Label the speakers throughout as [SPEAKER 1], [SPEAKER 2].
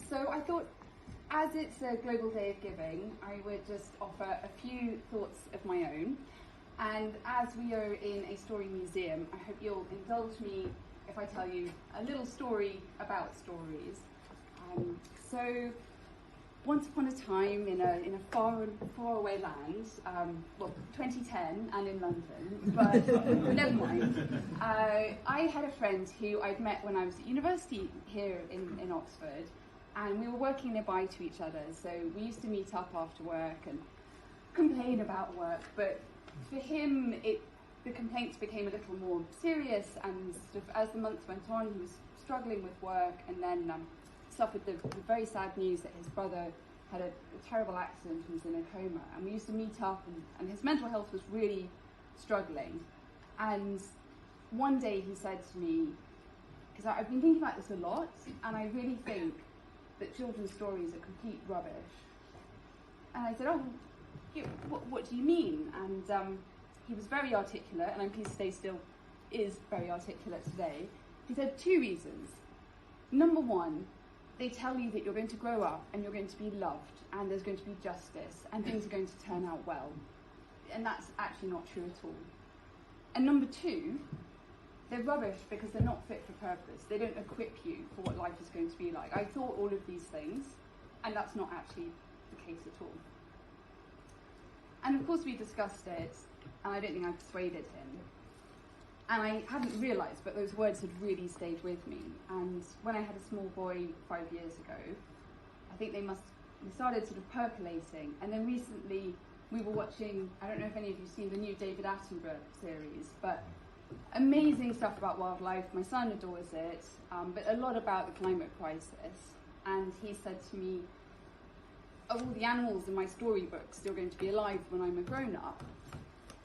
[SPEAKER 1] So I thought, as it's a Global Day of Giving, I would just offer a few thoughts of my own. And as we are in a story museum, I hope you'll indulge me if I tell you a little story about stories. So, once upon a time in a far away land, 2010 and in London, but never mind. I had a friend who I'd met when I was at university here in Oxford, and we were working nearby to each other. So we used to meet up after work and complain about work. But for him, the complaints became a little more serious, and sort of as the months went on, he was struggling with work, and then suffered the very sad news that his brother had a terrible accident and was in a coma. And we used to meet up, and his mental health was really struggling. And one day he said to me, because I've been thinking about this a lot, and I really think that children's stories are complete rubbish. And I said, what do you mean? And he was very articulate, and I'm pleased to say still is very articulate today. He said 2 reasons. Number one, they tell you that you're going to grow up and you're going to be loved and there's going to be justice and things are going to turn out well. And that's actually not true at all. And number two, they're rubbish because they're not fit for purpose. They don't equip you for what life is going to be like. I thought all of these things, and that's not actually the case at all. And of course we discussed it, and I don't think I persuaded him. And I hadn't realised, but those words had really stayed with me. And when I had a small boy 5 years ago, I think they started sort of percolating. And then recently we were watching, I don't know if any of you've seen the new David Attenborough series, but amazing stuff about wildlife. My son adores it, but a lot about the climate crisis. And he said to me, all the animals in my storybooks are going to be alive when I'm a grown-up.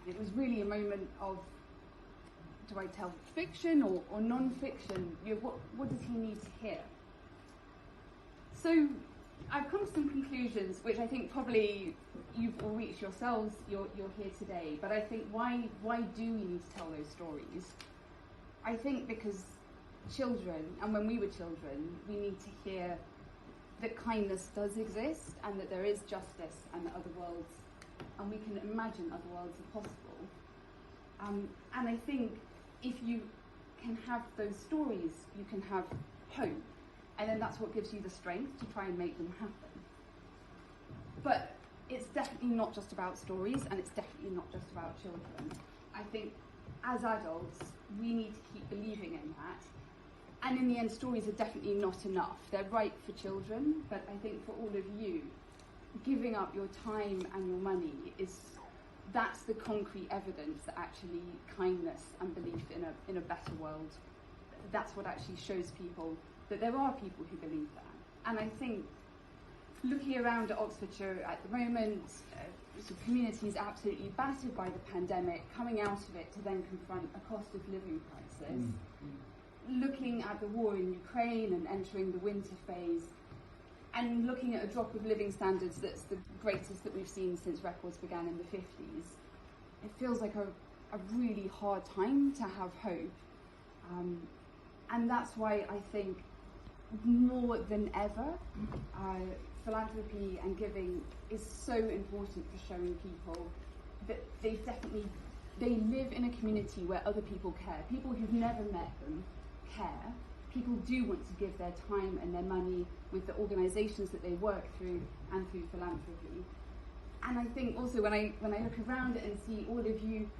[SPEAKER 1] And it was really a moment of, do I tell fiction or non-fiction? What does he need to hear? So I've come to some conclusions, which I think probably you've all reached yourselves. You're here today, but I think why do we need to tell those stories? I think because children, and when we were children, we need to hear that kindness does exist and that there is justice and that other worlds, and we can imagine other worlds are possible. And I think if you can have those stories, you can have hope. And then that's what gives you the strength to try and make them happen. But it's definitely not just about stories, and it's definitely not just about children. I think as adults, we need to keep believing in that. And in the end, stories are definitely not enough. They're right for children, but I think for all of you, giving up your time and your money that's the concrete evidence that actually kindness and belief in a better world, that's what actually shows people that there are people who believe that. And I think looking around at Oxfordshire at the moment, the community is absolutely battered by the pandemic, coming out of it to then confront a cost of living crisis. Looking at the war in Ukraine and entering the winter phase, and looking at a drop of living standards that's the greatest that we've seen since records began in the 50s, it feels like a really hard time to have hope. And that's why I think more than ever, philanthropy and giving is so important for showing people that they live in a community where other people care. People who've never met them care. People do want to give their time and their money with the organisations that they work through and through philanthropy. And I think also when I look around and see all of you,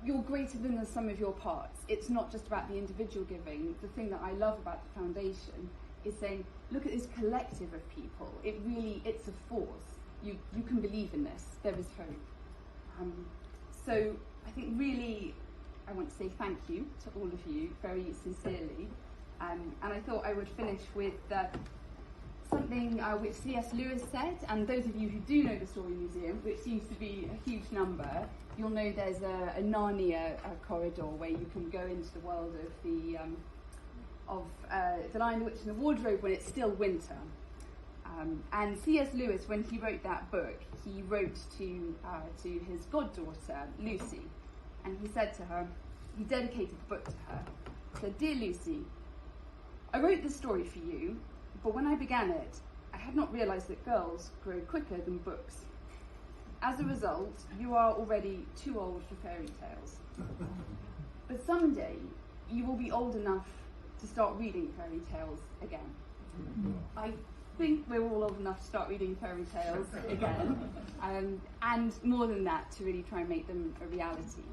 [SPEAKER 1] you're greater than the sum of your parts. It's not just about the individual giving. The thing that I love about the foundation is saying, look at this collective of people. It's a force. You can believe in this. There is hope. So I think really, I want to say thank you to all of you very sincerely. And I thought I would finish with something which C.S. Lewis said, and those of you who do know the Story Museum, which seems to be a huge number, you'll know there's a Narnia corridor where you can go into the world of The Lion, the Witch and the Wardrobe when it's still winter. And C.S. Lewis, when he wrote that book, he wrote to his goddaughter, Lucy, and he said to her, he dedicated the book to her, he said, "Dear Lucy, I wrote this story for you But when I began it, I had not realised that girls grow quicker than books. As a result, you are already too old for fairy tales. But someday, you will be old enough to start reading fairy tales again. I think we're all old enough to start reading fairy tales again, and more than that, to really try and make them a reality.